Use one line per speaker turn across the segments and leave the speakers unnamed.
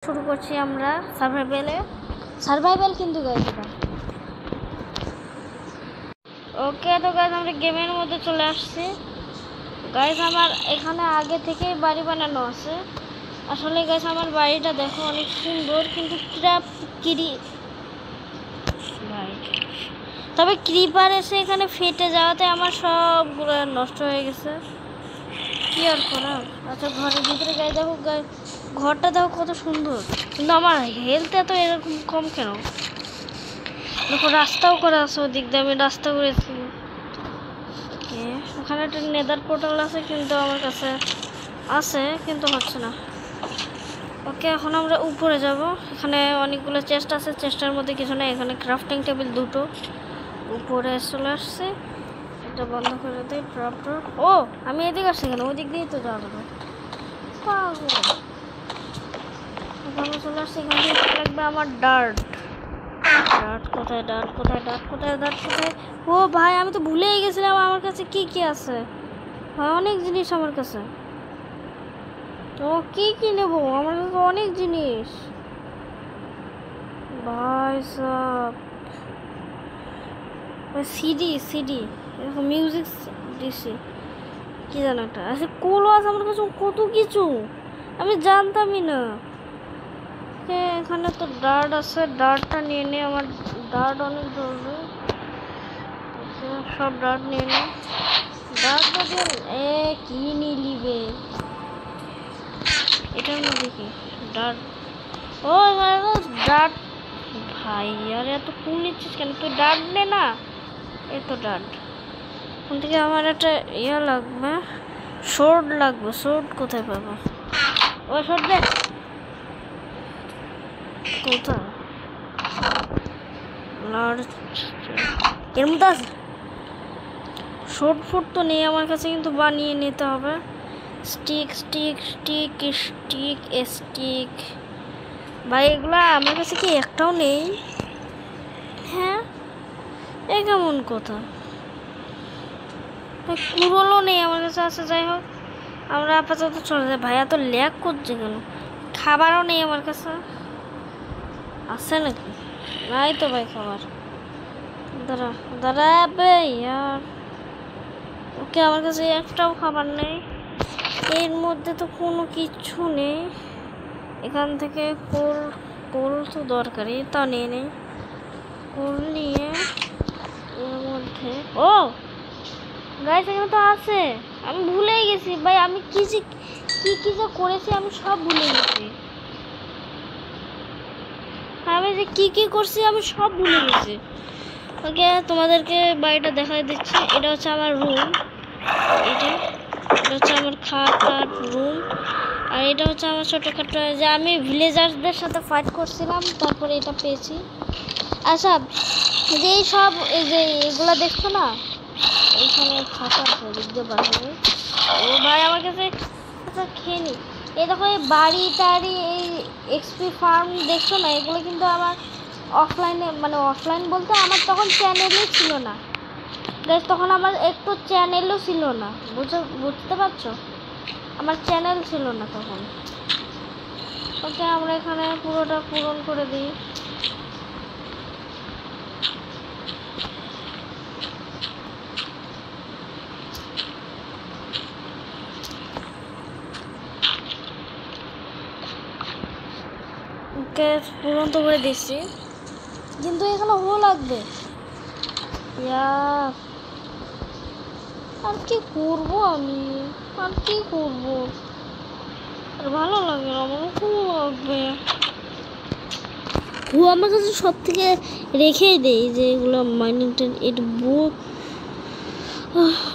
শুরু করছি আমরা সার্ভাইভাল কিন্তু গাইজ এটা। ওকে তো গাইজ আমরা গেমের মধ্যে চলে আসছি গাইজ। আমার এখানে আগে থেকেই বাড়ি বানানো আছে। আসলে গাইজ আমার বাড়িটা দেখো অনেক সুন্দর, কিন্তু তবে ক্রিপার এসে এখানে ফেটে যাওয়াতে আমার সবগুলো নষ্ট হয়ে গেছে। কি আর করার। আচ্ছা ঘরের ভিতরে গাই দেখো, ঘরটা দেখো কত সুন্দর, কিন্তু আমার হেলথ এত এরকম কম কেন? দেখো রাস্তাও করা আছে, ওদিক দিয়ে আমি রাস্তা করেছি। ওখানে একটা নেদার পোর্টাল আছে, কিন্তু আমার কাছে আছে কিন্তু হচ্ছে না। ওকে এখন আমরা উপরে যাব। এখানে অনেকগুলো চেস্ট আছে, চেস্টের মধ্যে কিছু না। এখানে ক্রাফটিং টেবিল দুটো। উপরে চলে আসছে, এটা বন্ধ করে দিই। ও আমি এদিকে আসছি কেন? ওদিক দিয়েই তো যাওয়া যাবে। এখানে চলে আসছে, এখান থেকে লাগবে আমার ডার্ট। কোথায় ডার্ট? ও ভাই আমি তো ভুলেই গেছিলাম আমার কাছে কি কি আছে। ভাই অনেক জিনিস আমার কাছে। তো কি কি নেবো? আমার কাছে অনেক জিনিস ভাই সব। সিডি এরকম মিউজিক দিছি কি জানো একটা আছে। কোলো আছে আমার কাছে কত কিছু, আমি জানতামই না। এখানে তো ডার্ট আছে, ডার্টটা নিয়ে নে। আমার ডার্ট অনেক জরুরি। সব ডার্ট নিয়ে নে। ডার্ট কি নিলিবে এটার মধ্যে কি ডার্ট? ও ডার্ট ভাই আর এত ফুল নিচ্ছিস কেন? তুই ডার্ট নে না, এত ডার্ট। ওখান থেকে আমার একটা ইয়ে লাগবে, শোর্ড লাগবে। শোর্ড কোথায় পাবো? ও শোর্ড দে কোথায়? এর মধ্যে আছে শর্ট ফুট তো নেই আমার কাছে, কিন্তু বানিয়ে নিতে হবে। স্টিক ভাই এগুলা আমার কাছে কি একটাও নেই? হ্যাঁ এ কেমন কথা? কুড়োলও নেই আমার কাছে। আছে যাই হোক, আমরা আপাতত চলে যাই। ভাইয়া তো ল্যাগ করছে কেন? খাবারও নেই আমার কাছে। আছে নাকি? নাই তো ভাই খাবার। দাঁড়া ইয়ার। ওকে আমার কাছে একটাও খাবার নেই। এর মধ্যে তো কোনো কিছু নেই। এখান থেকে কোল তো দরকারি, তা নিয়ে নেই। কোল নিয়ে এর মধ্যে ও গাইস এখানে তো আছে। আমি ভুলেই গেছি ভাই, আমি কি যে করেছি আমি সব ভুলে গেছি। আমি যে কি করছি আমি সব ভুলে গেছি। ওকে তোমাদেরকে বাড়িটা দেখাই দিচ্ছি। এটা হচ্ছে আমার রুম, এটা হচ্ছে আমার খাট রুম। আর এটা হচ্ছে আমার ছোটোখাটো, যে আমি ভিলেজার্সদের সাথে ফাইট করছিলাম, তারপরে এটা পেয়েছি। আচ্ছা যে এই সব এই যে এগুলা দেখছো না, এইখানে ফাঁকা আছে দিকে বাড়ি। ও ভাই আমার কাছে আচ্ছা খেয়ে নি। এই দেখো এই বাড়ি টাড়ি এই এক্সপি ফার্ম দেখছো না, এগুলো কিন্তু আমার অফলাইনে, মানে অফলাইন বলতে আমার তখন চ্যানেলই ছিল না গাইস। তখন আমার একটু চ্যানেলও ছিল না, বুঝতে পারছো? আমার চ্যানেল ছিল না তখন। ওকে আমরা এখানে পুরোটা পূরণ করে দিই। ওকে পূরণ তো করে দিচ্ছি, কিন্তু এখানে লাগবে। আর কি করবো আমি? আর কি করবো? আর ভালো লাগে না আমার। লাগবে আমার কাছে সব থেকে রেখেই দেই যে এগুলো মাইনিং টেন। এটা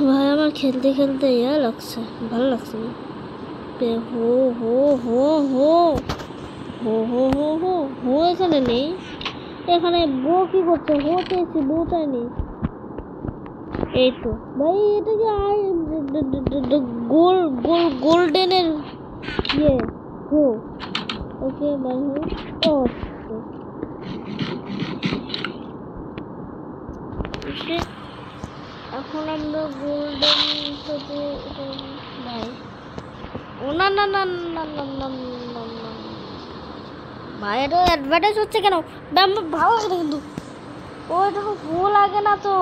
ভাই আমার খেলতে ইয়া লাগছে, ভালো লাগছে না। হো হো হো হো হো হো হো হো হো এখানে নেই। এখানে বউ কি করছে? হো চেয়েছি, বউ চাইনি। এই তো ভাই এটা কি গোল্ডেনের ইয়ে হো। ওকে ভাই ও এখন আমরা গোল্ডেন থেকে ভাই ও না না না না না না না ভাই এটা অ্যাডভার্টাইজ হচ্ছে কেন? আমার ভালো লাগে না কিন্তু। ও এটা ভুল লাগে না তো,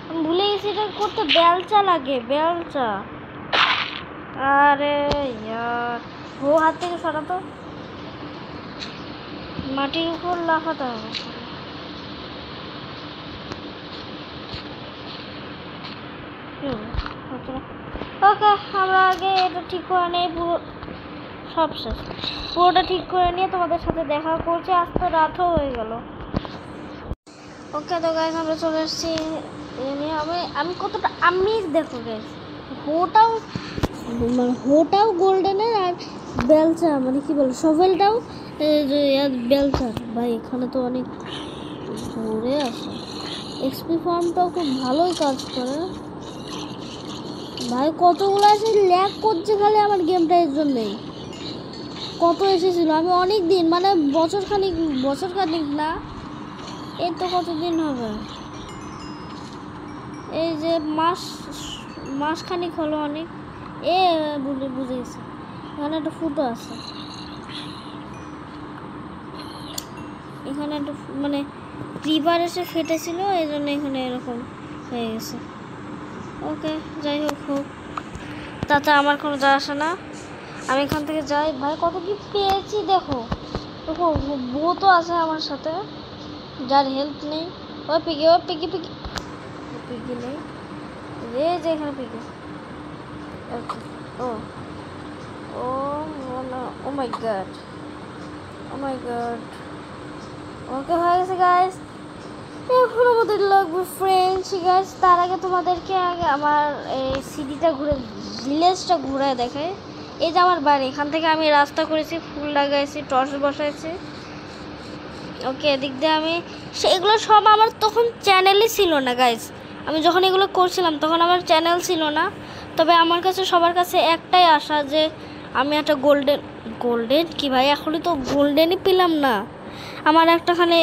আমি ভুলে গেছি এটা করতে। বেলচা লাগে, বেলচা। আরে ইয়ার, ও হাত থেকে সরাতো, মাটির উপর লাফাতে হবে। ওকে, আমরা আগে এটা ঠিক করে নিই, পুরো সব শেষ, পুরোটা ঠিক করে নিয়ে তোমাদের সাথে দেখা করছি। আজ তো রাতও হয়ে গেল। ওকে তো গাইস, আমরা চলে এসেছি। আমি কতটা আমির দেখো গাইস, হোটাও গোল্ডেনের, আর বেলচা মানে কি বলে শভেলটাও বেলচার। ভাই এখানে তো অনেক ঘুরে আসে। এক্সপি ফার্মটাও খুব ভালোই কাজ করে ভাই। কতগুলো আছে ল্যাগ করছে খালি আমার গেমটা, এর জন্যই কত এসেছিল। আমি অনেক দিন মানে বছর খানিক না, এই তো কতদিন হবে, এই যে মাস খানিক হলো অনেক। বুঝে গেছে, এখানে একটা ফুটো আছে, এখানে একটা মানে রিভার এসে ফেটেছিল, এই জন্য এখানে এরকম হয়ে গেছে। ওকে যাই হোক, তাতে আমার কোনো যায় আসে না। আমি এখান থেকে যাই। ভাই কত কি পেয়েছি দেখো, বউ তো আছে আমার সাথে, যার হেল্প নেই। ও পিকি নেই রে, যে এখানে পিকি। ও ও ও মাই গড, ওকে হয়ে গেছে গাইস। এখন আমাদের লাগবে ফ্রেন্ডস গাইস। তার আগে তোমাদেরকে আমার এই সিটিটা ভিলেজটা ঘুরে দেখাই। এই যে আমার বাড়ি, এখান থেকে আমি রাস্তা করেছি, ফুল লাগাইছি, টর্চ বসাইছি। ওকে, এদিক দিয়ে আমি এগুলো সব আমার তখন চ্যানেলই ছিল না গাইস। আমি যখন এগুলো করছিলাম তখন আমার চ্যানেল ছিল না। তবে আমার কাছে সবার কাছে একটাই আশা যে আমি একটা গোল্ডেন কি ভাই, এখনই তো গোল্ডেনই পেলাম না। আমার একটাখানে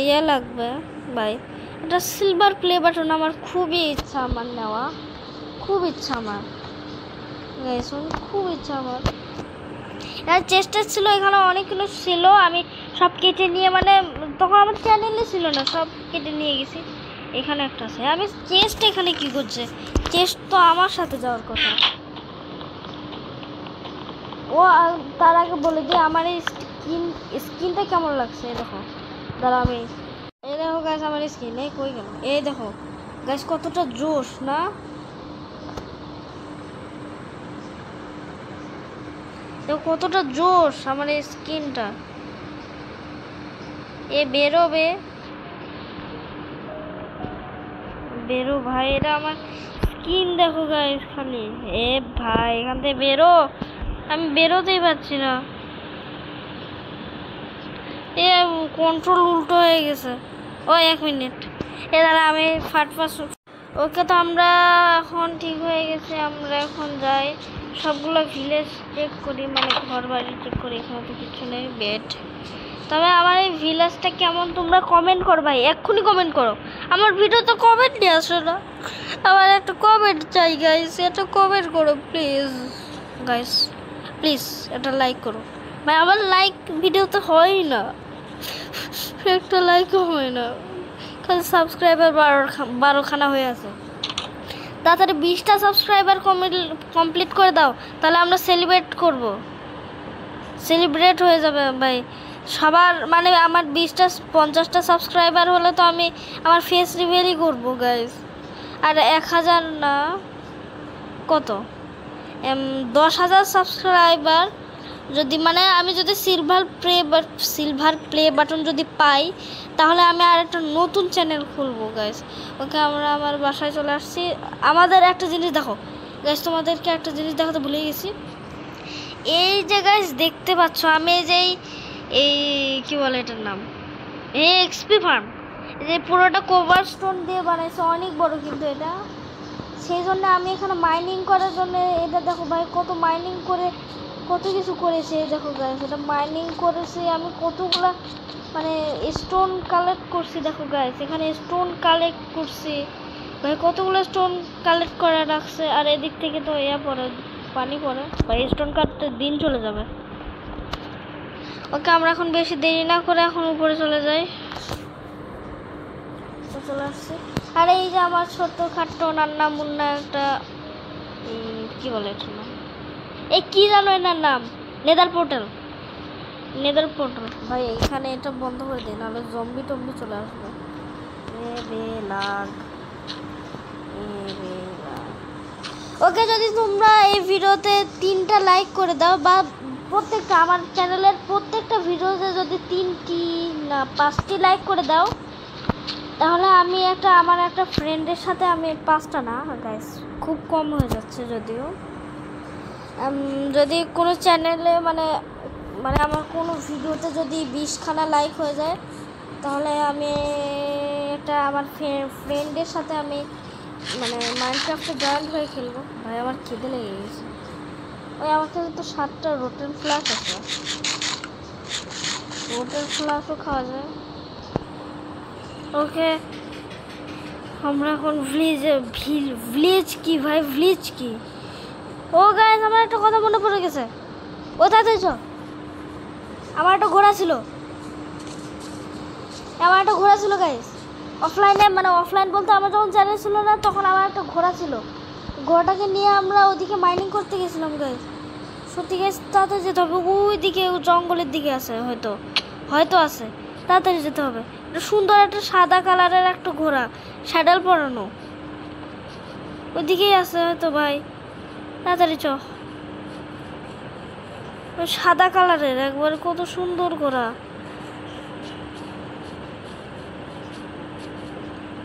ইয়ে লাগবে ভাই, এটা সিলভার প্লে বাটন। আমার খুবই ইচ্ছা, আমার নেওয়া খুব ইচ্ছা আমার গাইস, খুব ইচ্ছা আমার। আর চেষ্টা ছিল, এখানে অনেকগুলো ছিল, আমি সব কেটে নিয়ে মানে তখন আমার চ্যানেলে ছিল না, সব কেটে নিয়ে গেছি। এখানে একটা আছে। আমি চেস্ট এখানে কি করছে? চেস্ট তো আমার সাথে যাওয়ার কথা। ও তার আগে বলে দিই আমার এই স্কিনটা কেমন লাগছে। দেখো দাঁড়া, আমি এই দেখো গাছ, আমার স্কিন এই কই গেল, এই দেখো গাছ কতটা জোশ না। দেখো কতটা জোশ আমার এই স্কিনটা। বেরো ভাই, এটা আমার স্কিন দেখো গাইস খালি। ভাই এখান থেকে বেরো, আমি বেরোতেই পারছি না। কন্ট্রোল উল্টো হয়ে গেছে। ও 1 মিনিট, দাঁড়া আমি ফাটফাস। ওকে তো আমরা এখন ঠিক হয়ে গেছে। আমরা এখন যাই, সবগুলো ভিলেজ চেক করি, মানে ঘর বাড়ি চেক করি। এখানে তো কিছু নেই, বেড। তবে আমার এই ভিলেজটা কেমন তোমরা কমেন্ট করো ভাই, এক্ষুনি কমেন্ট করো। আমার ভিডিও তো কমেন্ট নিয়ে আসো না, আমার একটা কমেন্ট চাই গাইস, এটা কমেন্ট করো প্লিজ গাইস, প্লিজ এটা লাইক করো ভাই। আমার লাইক ভিডিওতে হয় না, একটা লাইকও হয় না, খালি সাবস্ক্রাইবার 12খানা হয়ে আছে। তাড়াতাড়ি 20টা সাবস্ক্রাইবার কমপ্লিট করে দাও, তাহলে আমরা সেলিব্রেট হয়ে যাবে ভাই সবার। মানে আমার 50টা সাবস্ক্রাইবার হলে তো আমি আমার ফেস রিভিলই করবো গাইস। আর 1000 না, কত 10,000 সাবস্ক্রাইবার যদি, মানে আমি যদি সিলভার প্লে বাটন যদি পাই, তাহলে আমি আর একটা নতুন চ্যানেল খুলবো গাইস। ওকে, আমরা আমার বাসায় চলে আসছি। আমাদের একটা জিনিস দেখো গাইস, তোমাদেরকে একটা জিনিস দেখাতে ভুলে গেছি। এই যে গাইস দেখতে পাচ্ছ, আমি এই কি বলে এটার নাম, এক্সপি ফার্ম, যে পুরোটা কোভার স্টোন দিয়ে বানাইছে, অনেক বড় কিন্তু এটা। সেই জন্য আমি এখানে মাইনিং করার জন্য, এটা দেখো ভাই কত মাইনিং করে কত কিছু করেছে। দেখো গাইস, এটা মাইনিং করেছে আমি কতগুলা, মানে স্টোন কালেক্ট করছি। দেখো গাইস, এখানে স্টোন কালেক্ট করছি ভাই, কতগুলো স্টোন কালেক্ট করে রাখছে। আর এদিক থেকে তো পানি পড়ে ভাই, স্টোন কাটতে দিন চলে যাবে। ওকে আমরা এখন বেশি দেরি না করে এখন উপরে চলে যাই। চলে আসছি। আর এই যে আমার ছোট্ট খাট্ট নান্না মুন্না একটা কি বলে এটা নাম, এই কি জানো এনার নাম, নেদার পোর্টাল। ভাই এখানে এটা বন্ধ করে দিন, নাহলে জম্বি টম্বি চলে আসবে। ওকে, যদি তোমরা এই ভিডিওতে 3টা লাইক করে দাও, বা প্রত্যেকটা আমার চ্যানেলের প্রত্যেকটা ভিডিওতে যদি 3টি না 5টি লাইক করে দাও, তাহলে আমি আমার একটা ফ্রেন্ডের সাথে আমি 5টা না গাইস, খুব কম হয়ে যাচ্ছে যদিও। যদি কোনো চ্যানেলে মানে আমার কোনো ভিডিওতে যদি 20খানা লাইক হয়ে যায়, তাহলে আমি আমার ফ্রেন্ডের সাথে আমি মাইনক্রাফটে জয়েন্ট হয়ে খেলবো। ভাই আমার খিদে লেগে গেছে। ওই আমার কাছে তো 7টা রোটেন ফ্ল্যাশ আছে, রোটেন ফ্ল্যাশও খাওয়া যায়। ওকে, আমরা এখন ভিলেজ কি ভাই, ভিলেজ কি? ও গাইস, আমার একটা কথা মনে পড়ে গেছে। ও তাড়াতাড়ি চ, আমার একটা ঘোড়া ছিল গাইস, অফলাইন বলতে আমার যখন চ্যানেল ছিল না, তখন আমার একটা ঘোড়া ছিল। ঘোড়াটাকে নিয়ে আমরা ওদিকে মাইনিং করতে গেছিলাম গাইস। সত্যি গাইস, তাড়াতাড়ি যেতে হবে, ওই দিকে জঙ্গলের দিকে আছে, হয়তো আছে, তাড়াতাড়ি যেতে হবে। একটা সুন্দর একটা সাদা কালারের একটা ঘোড়া, স্যাডেল পরানো, ওইদিকেই আছে হয়তো ভাই, তাড়াতাড়ি চ। সাদা কালারের একবার কত সুন্দর ঘোড়া,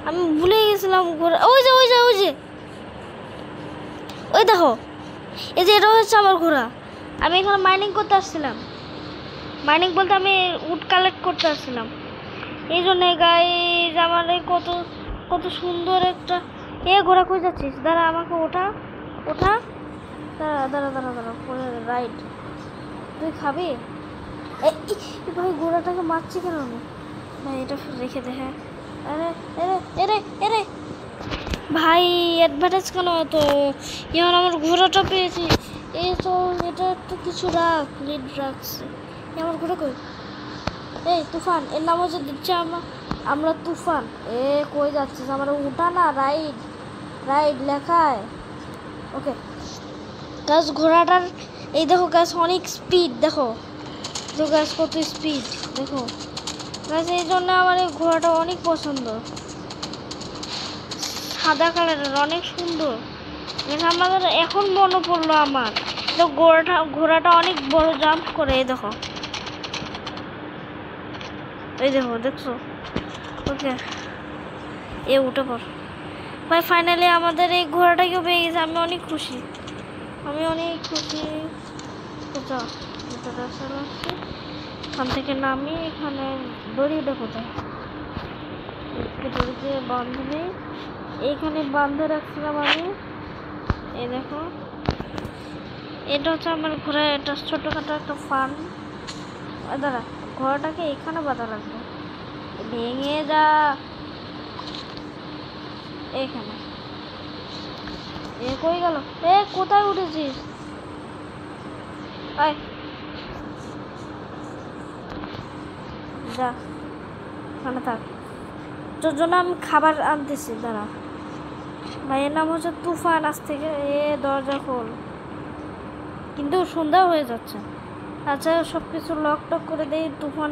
আমি ভুলে গেছিলাম ঘোড়া। ওই যে ওই দেখো, এই যে এটা হচ্ছে আমার ঘোড়া। আমি এখানে মাইনিং করতে আসছিলাম, মাইনিং বলতে আমি উড কালেক্ট করতে আসছিলাম। এই জন্যে গাইস আমার এই কত সুন্দর একটা ঘোড়া। কই যাচ্ছিস? দাঁড়া, আমাকে ওঠা, দাঁড়া রাইট। তুই খাবি? ভাই ঘোড়াটাকে মারছি কেন আমি? ভাই এটা রেখে দে। হ্যাঁ, আরে ভাই অ্যাডভার্টাইজ কেন? তো এখন আমার ঘোড়াটা পেয়েছি। এই তো এটা একটা কিছু রাখ, লিড রাখছে। আমার ঘোড়া কই? এই তুফান, এর নাম হচ্ছে দিচ্ছে আমরা তুফান। কই যাচ্ছিস? আমার উঠা না, রাইড লেখায়। ওকে গাছ, ঘোড়াটার এই দেখো গাছ, অনেক স্পিড দেখো তো গাছ, কত স্পিড দেখো গাছ। এই জন্য আমার এই ঘোড়াটা অনেক পছন্দ, সাদা কালারের, অনেক সুন্দর। আমাদের এখন মনে পড়লো আমার তো ঘোড়াটা অনেক বড় জাম্প করে। এই দেখো দেখছো? ওকে, উঠে পড় ভাই। ফাইনালি আমাদের এই ঘোড়াটাকেও পেয়ে গেছে, আমি অনেক খুশি। এখান থেকে নামি, এখানে দড়িটা কোথায়? দড়িতে বাঁধ নেই, এইখানে বাঁধে রাখছিলাম আমি। এই দেখো, এটা হচ্ছে আমার ঘোড়া, এটা ছোটখাটো একটা ফার্ম। দাঁড়া, ঘোড়াটাকে এখানে বাঁধা রাখবো, ভেঙে যা। এখানে কই গেল? কোথায় উঠেছিস? যা, ওখানে থাক, তোর জন্য আমি খাবার আনতেছি। দাঁড়া ভাইয়ের নাম হচ্ছে তুফান। আজ থেকে দরজা খোল। কিন্তু সন্ধ্যা হয়ে যাচ্ছে। আচ্ছা, সব কিছু লক টক করে দেই। তুফান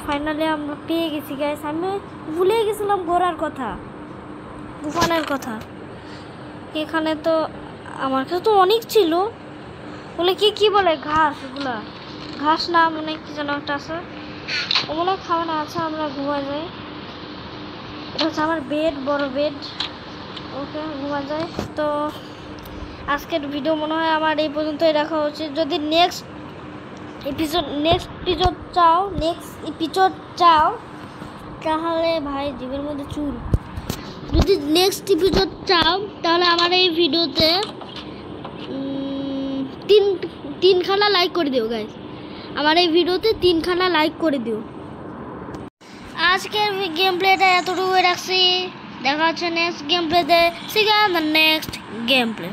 ফাইনালি আমরা পেয়ে গেছি গাইস। আমি ভুলে গেছিলাম ঘোড়ার কথা, তুফানের কথা। এখানে তো আমার কাছে তো অনেক ছিল, বলে কি বলে ঘাস, ওগুলা ঘাস না, মনে কি যেন একটা আছে, ওগুলো খাওয়া না। আছে, আমরা ঘুমা যাই। এটা হচ্ছে আমার বেড, বড় বেড। ওকে, ঘুমা যায়। তো আজকের ভিডিও মনে হয় আমার এই পর্যন্তই রাখা উচিত। যদি নেক্সট এপিসোড চাও তাহলে ভাই জীবের মধ্যে চুল। যদি নেক্সট এপিসোড চাও তাহলে আমার এই ভিডিওতে 3খানা লাইক করে দিও গাইস। আমার এই ভিডিওতে 3খানা লাইক করে দিও। আজকের গেম প্লেটা এতটুকু রাখছি। দেখা হচ্ছে নেক্সট গেম প্লেতে। See you in the next game play.